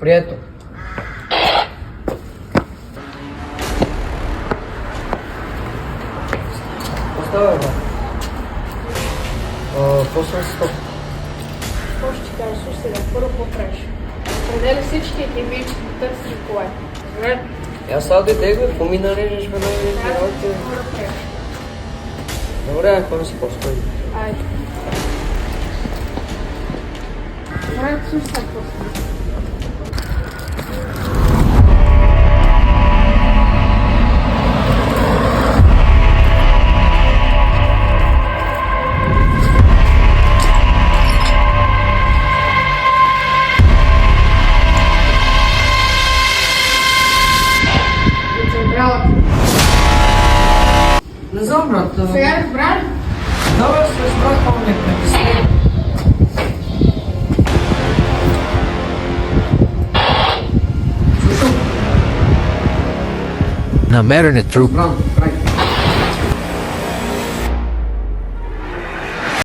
Прието. Оставя, бе. После стоп. Какво ще ти кажа? Слушай сега, първо какво правиш? Определи всички екипи, търсиш кое. Добре? Аз сега дойдех, бе, помина режеш веднага и Трябва работи. да правиш. Добре, какво си по-стои? Айде. Добре, слушай сега какво става. Централата. Не знам, брат. Сега разбра ли? Да, бе, се разбрах, но не притесни. Слушам. Намерен е труп. Разбран, край.